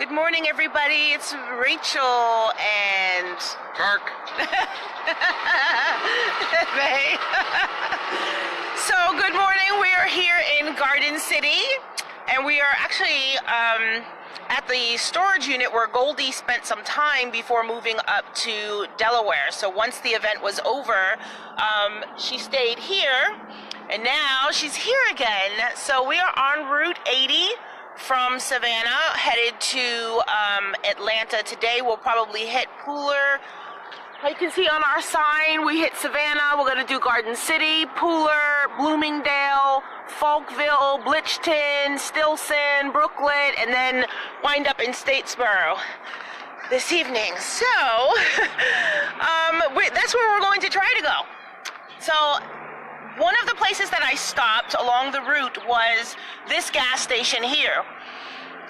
Good morning, everybody. It's Rachel and Kirk. So, good morning. We are here in Garden City, and we are actually at the storage unit where Goldie spent some time before moving up to Delaware. So once the event was over, she stayed here, and now she's here again. So we are en route 80 from Savannah, headed to Atlanta. Today we'll probably hit Pooler. You can see on our sign, we hit Savannah. We're going to do Garden City, Pooler, Bloomingdale, Falkville, Bridgeton, Stilson, Brooklet, and then wind up in Statesboro this evening. So that's where we're going to try to go. So one of the places that I stopped along the route was this gas station here.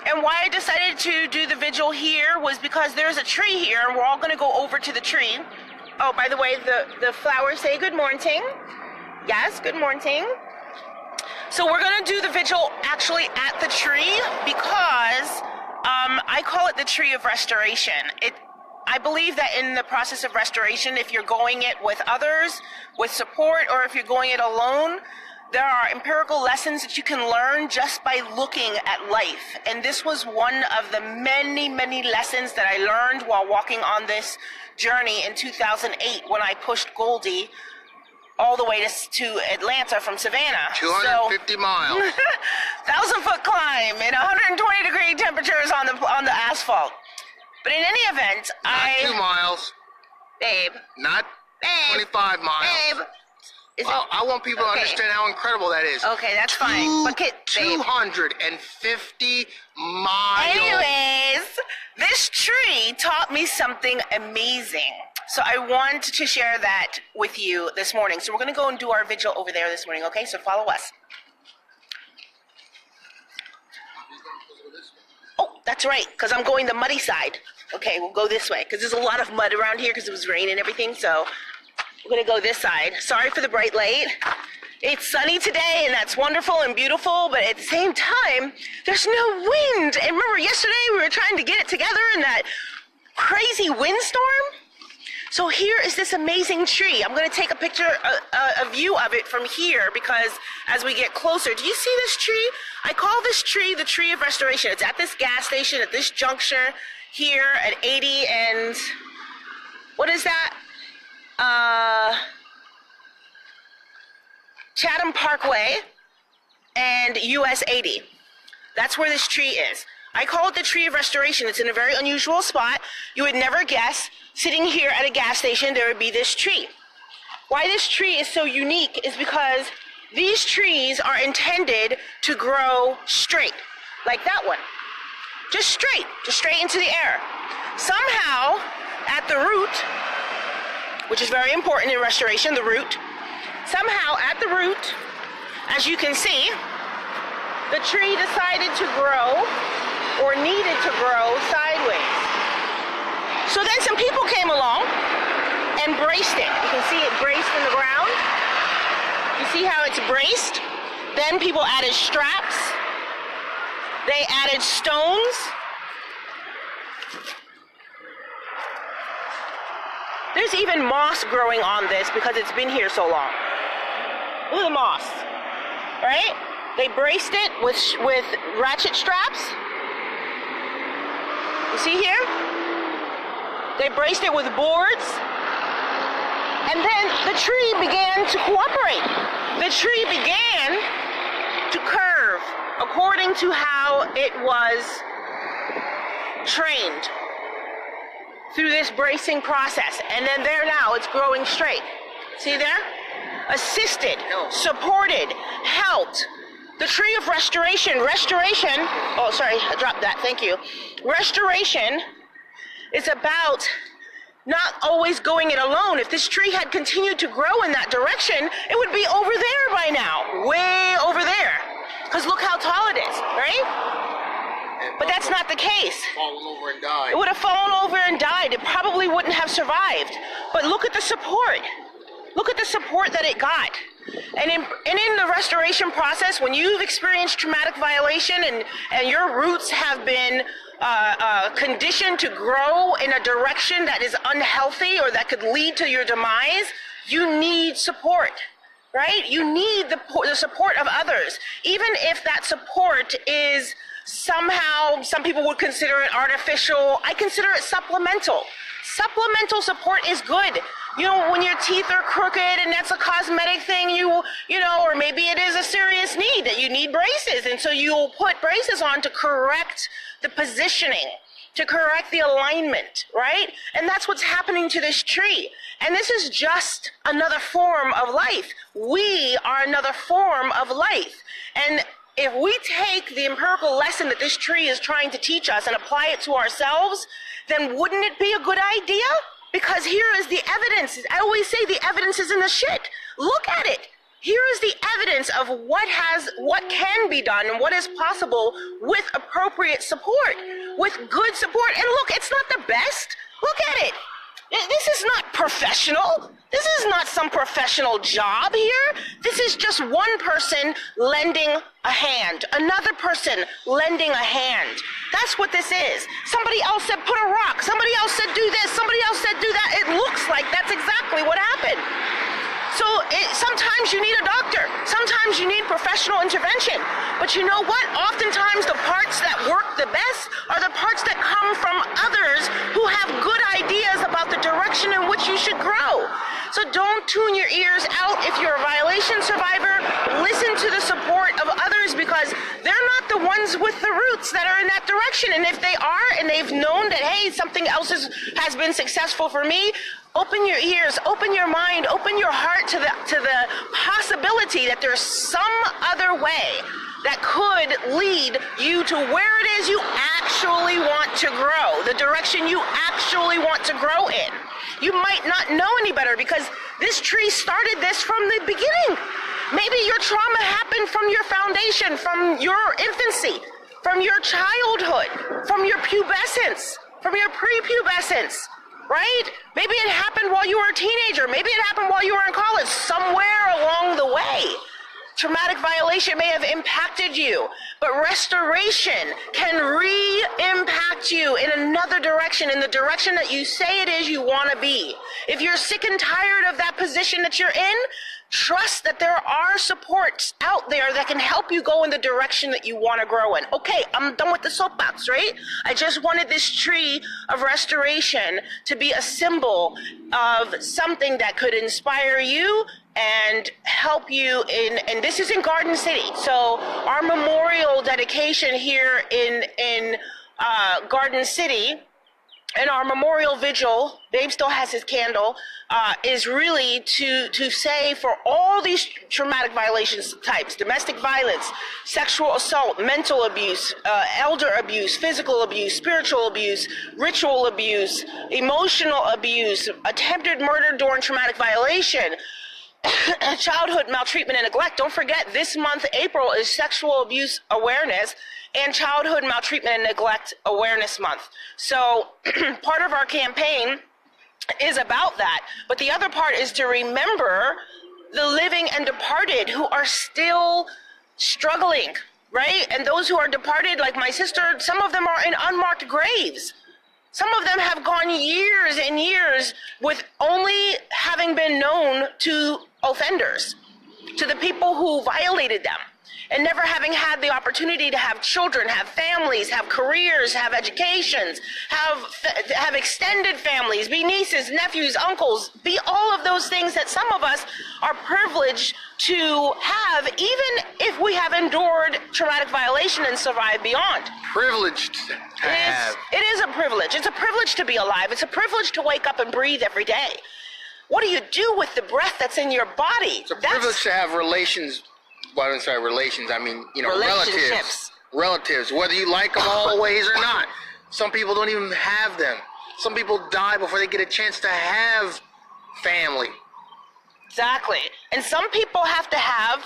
And why I decided to do the vigil here was because there's a tree here, and we're all going to go over to the tree. Oh, by the way, the flowers say good morning. Yes, good morning. So we're going to do the vigil actually at the tree because I call it the tree of restoration. I believe that in the process of restoration, if you're going it with others, with support, or if you're going it alone, there are empirical lessons that you can learn just by looking at life. And this was one of the many, many lessons that I learned while walking on this journey in 2008 when I pushed Goldie all the way to Atlanta from Savannah. 250 miles. 1,000-foot climb in 120-degree temperatures on the asphalt. But in any event, Not 2 miles. Babe. Not Babe. 25 miles. Babe. Well, I want people to understand how incredible that is. Okay, that's fine. But 250 miles. Anyways, this tree taught me something amazing. So I want to share that with you this morning. So we're going to go and do our vigil over there this morning, okay? So follow us. Oh, that's right, because I'm going the muddy side. Okay, we'll go this way, because there's a lot of mud around here because it was rain and everything, so we're going to go this side. Sorry for the bright light. It's sunny today, and that's wonderful and beautiful, but at the same time, there's no wind. And remember, yesterday we were trying to get it together in that crazy windstorm? So here is this amazing tree. I'm going to take a picture, a view of it from here, because as we get closer, do you see this tree? I call this tree the tree of restoration. It's at this gas station, at this juncture here at 80 and, what is that? Chatham Parkway and US 80. That's where this tree is. I call it the tree of restoration. It's in a very unusual spot. You would never guess, sitting here at a gas station, there would be this tree. Why this tree is so unique is because these trees are intended to grow straight, like that one. Just straight into the air. Somehow, at the root, which is very important in restoration, the root, somehow at the root, as you can see, the tree decided to grow, or needed to grow, sideways. So then some people came along and braced it. You can see it braced in the ground. You see how it's braced? Then people added straps. They added stones. There's even moss growing on this because it's been here so long. Look at the moss, right? They braced it with ratchet straps. You see here? They braced it with boards. And then the tree began to cooperate. The tree began to curve according to how it was trained through this bracing process. And then there now, it's growing straight. See there? Assisted, supported, helped. The tree of restoration. Oh, sorry, I dropped that. Thank you. Restoration is about not always going it alone. If this tree had continued to grow in that direction, it would be over there by now, way over there. Because look how tall it is, right? But that's not the case. Fallen over and died. It would have fallen over and died. It probably wouldn't have survived. But look at the support. Look at the support that it got. in the restoration process, when you've experienced traumatic violation and your roots have been conditioned to grow in a direction that is unhealthy or that could lead to your demise, you need support, right? You need the support of others, even if that support is somehow, some people would consider it artificial. I consider it supplemental. Supplemental support is good. You know, when your teeth are crooked and that's a cosmetic thing, you know, or maybe it is a serious need that you need braces. And so you'll put braces on to correct the positioning, to correct the alignment, right? And that's what's happening to this tree. And this is just another form of life. We are another form of life. And if we take the empirical lesson that this tree is trying to teach us and apply it to ourselves, then wouldn't it be a good idea? Because here is the evidence. I always say the evidence is in the shit. Look at it. Here is the evidence of what can be done and what is possible with appropriate support, with good support. And look, it's not the best. Look at it. This is not professional. This is not some professional job here. This is just one person lending a hand, another person lending a hand. That's what this is. Somebody else said put a rock. Somebody else said do this. Somebody else said do that. It looks like that's exactly what happened. So sometimes you need a doctor. Sometimes you need professional intervention. But you know what? Oftentimes the parts that work the best are the parts that come from others who have good ideas about the direction in which you should grow. So don't tune your ears out if you're a violation survivor. Listen to the support of others, because they're not the ones with the roots that are in that direction. And if they are, and they've known that, hey, something else has been successful for me, open your ears, open your mind, open your heart to the possibility that there's some other way that could lead you to where it is you actually want to grow, the direction you actually want to grow in. You might not know any better, because this tree started this from the beginning. Maybe your trauma happened from your foundation, from your infancy, from your childhood, from your pubescence, from your prepubescence. Right? Maybe it happened while you were a teenager. Maybe it happened while you were in college. Somewhere along the way, traumatic violation may have impacted you, but restoration can re-impact you in another direction, in the direction that you say it is you want to be. If you're sick and tired of that position that you're in, trust that there are supports out there that can help you go in the direction that you want to grow in. Okay, I'm done with the soapbox, right? I just wanted this tree of restoration to be a symbol of something that could inspire you and help you and this is in Garden City. So our memorial dedication here in Garden City, and our memorial vigil, Babe still has his candle, is really to say for all these traumatic violations types, domestic violence, sexual assault, mental abuse, elder abuse, physical abuse, spiritual abuse, ritual abuse, emotional abuse, attempted murder during traumatic violation, childhood maltreatment and neglect. Don't forget, this month, April, is Sexual Abuse Awareness and Childhood Maltreatment and Neglect Awareness Month. So part of our campaign is about that. But the other part is to remember the living and departed who are still struggling, right? And those who are departed, like my sister, some of them are in unmarked graves. Some of them have gone years and years with only having been known to offenders, to the people who violated them, and never having had the opportunity to have children, have families, have careers, have educations, have extended families, be nieces, nephews, uncles, be all of those things that some of us are privileged to have, even if we have endured traumatic violation and survived beyond. Privileged to have. It is a privilege. It's a privilege to be alive. It's a privilege to wake up and breathe every day. What do you do with the breath that's in your body? It's a privilege to have relations. Well, I don't say relations. I mean, you know, relatives. Whether you like them always or not. Some people don't even have them. Some people die before they get a chance to have family. Exactly. And some people have to have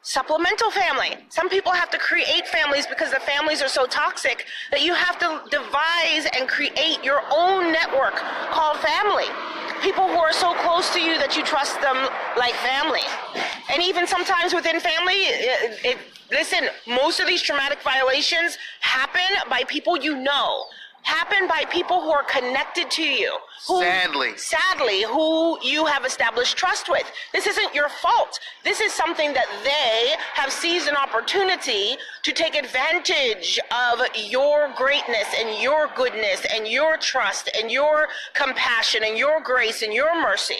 supplemental family. Some people have to create families because the families are so toxic that you have to devise and create your own network called family. people who are so close to you that you trust them like family. And even sometimes within family, listen, most of these traumatic violations happen by people you know, happen by people who are connected to you. Sadly, who you have established trust with. This isn't your fault. This is something that they have seized an opportunity to take advantage of your greatness and your goodness and your trust and your compassion and your grace and your mercy,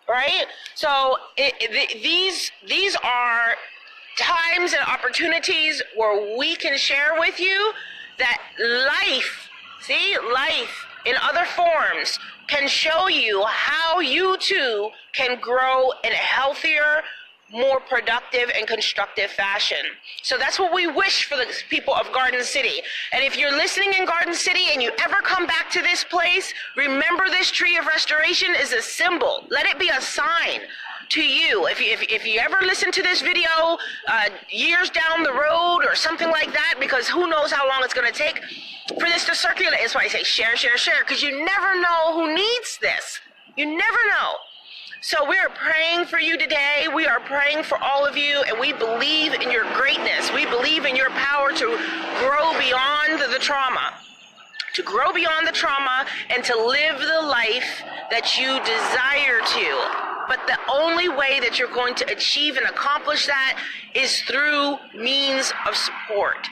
right? So these are times and opportunities where we can share with you that life in other forms can show you how you too can grow in a healthier, more productive and constructive fashion. So that's what we wish for the people of Garden City. And if you're listening in Garden City and you ever come back to this place, remember this tree of restoration is a symbol. Let it be a sign to you. If you ever listen to this video years down the road or something like that, because who knows how long it's going to take for this to circulate. That's why I say share, because you never know who needs this. You never know. So we are praying for you today. We are praying for all of you, and we believe in your greatness. We believe in your power to grow beyond the trauma. To grow beyond the trauma and to live the life that you desire to. But the only way that you're going to achieve and accomplish that is through means of support.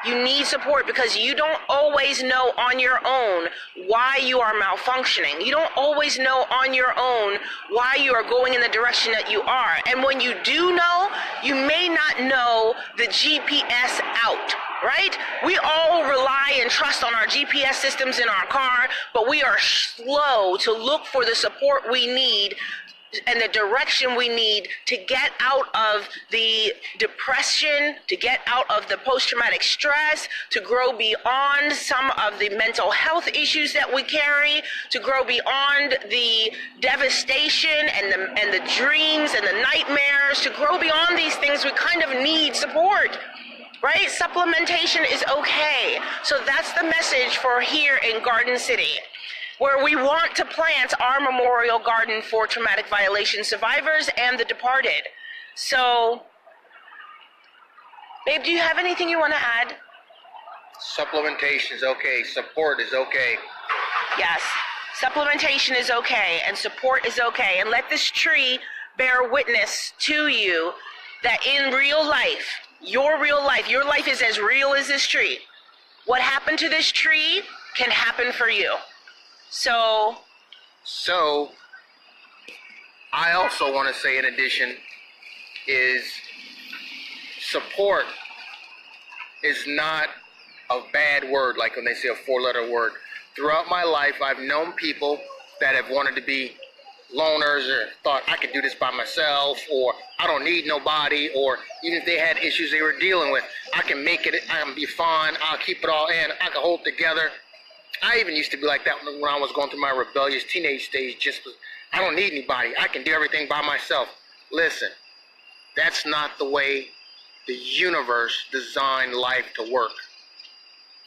You need support because you don't always know on your own why you are malfunctioning. You don't always know on your own why you are going in the direction that you are. And when you do know, you may not know the GPS out. Right? We all rely and trust on our GPS systems in our car, but we are slow to look for the support we need and the direction we need to get out of the depression, to get out of the post-traumatic stress, to grow beyond some of the mental health issues that we carry, to grow beyond the devastation and the dreams and the nightmares, to grow beyond these things. We kind of need support. Right? Supplementation is okay. So that's the message for here in Garden City, where we want to plant our memorial garden for traumatic violation survivors and the departed. So, babe, do you have anything you want to add? Supplementation is okay. Support is okay. Yes. Supplementation is okay, and support is okay. And let this tree bear witness to you that in real life, your life is as real as this tree. What happened to this tree can happen for you. So I also want to say, in addition, is support is not a bad word, like when they say a four-letter word. Throughout my life, I've known people that have wanted to be loners or thought I could do this by myself, or I don't need nobody, or even if they had issues they were dealing with, I can make it, I can be fine, I'll keep it all in, I can hold it together. I even used to be like that when I was going through my rebellious teenage stage. Just, I don't need anybody, I can do everything by myself. Listen, that's not the way the universe designed life to work.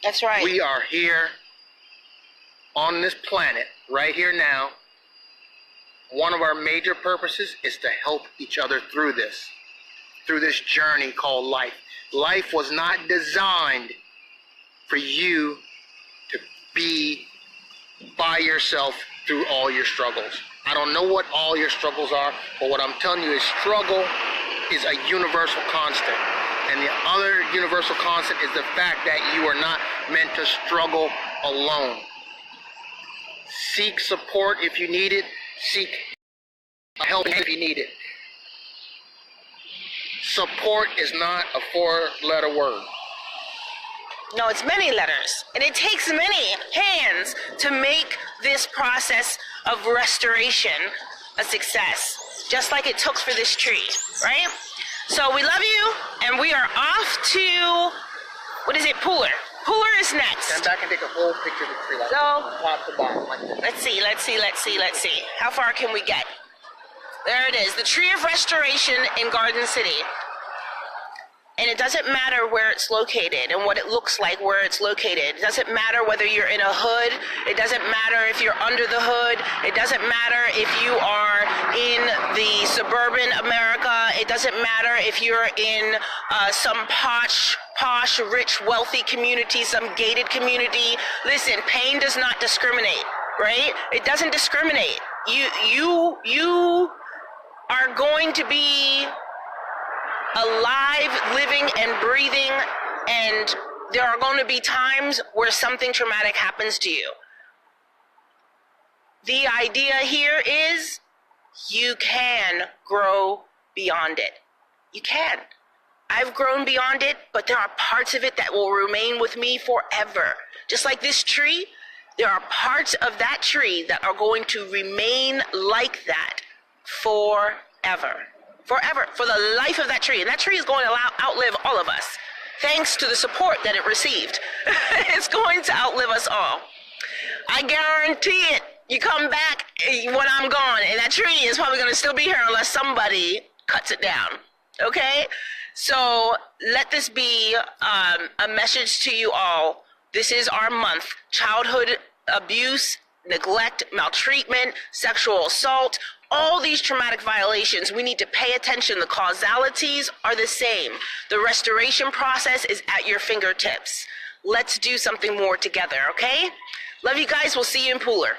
That's right. We are here on this planet right here now. One of our major purposes is to help each other through this journey called life. Life was not designed for you to be by yourself through all your struggles. I don't know what all your struggles are, but what I'm telling you is struggle is a universal constant. And the other universal constant is the fact that you are not meant to struggle alone. Seek support if you need it. Seek help if you need it. Support is not a four-letter word. No, it's many letters. And it takes many hands to make this process of restoration a success, just like it took for this tree, right? So we love you, and we are off to, what is it, Pooler. Pooler is next. Stand back and take a whole picture of the tree, like top to bottom, like this. Let's see. How far can we get? There it is, the Tree of Restoration in Garden City. And it doesn't matter where it's located and what it looks like where it's located. It doesn't matter whether you're in a hood. It doesn't matter if you're under the hood. It doesn't matter if you are in the suburban America. It doesn't matter if you're in some posh, rich, wealthy community, some gated community. Listen, pain does not discriminate, right? It doesn't discriminate. You are going to be alive, living, and breathing, and there are going to be times where something traumatic happens to you. The idea here is you can grow beyond it. You can. I've grown beyond it, but there are parts of it that will remain with me forever. Just like this tree, there are parts of that tree that are going to remain like that forever. Forever, for the life of that tree. And that tree is going to outlive all of us, thanks to the support that it received. It's going to outlive us all. I guarantee it. You come back when I'm gone, and that tree is probably going to still be here unless somebody cuts it down. Okay? So let this be a message to you all. This is our month. Childhood abuse, neglect, maltreatment, sexual assault, all these traumatic violations, we need to pay attention. The causalities are the same. The restoration process is at your fingertips. Let's do something more together, okay? Love you guys. We'll see you in Pooler.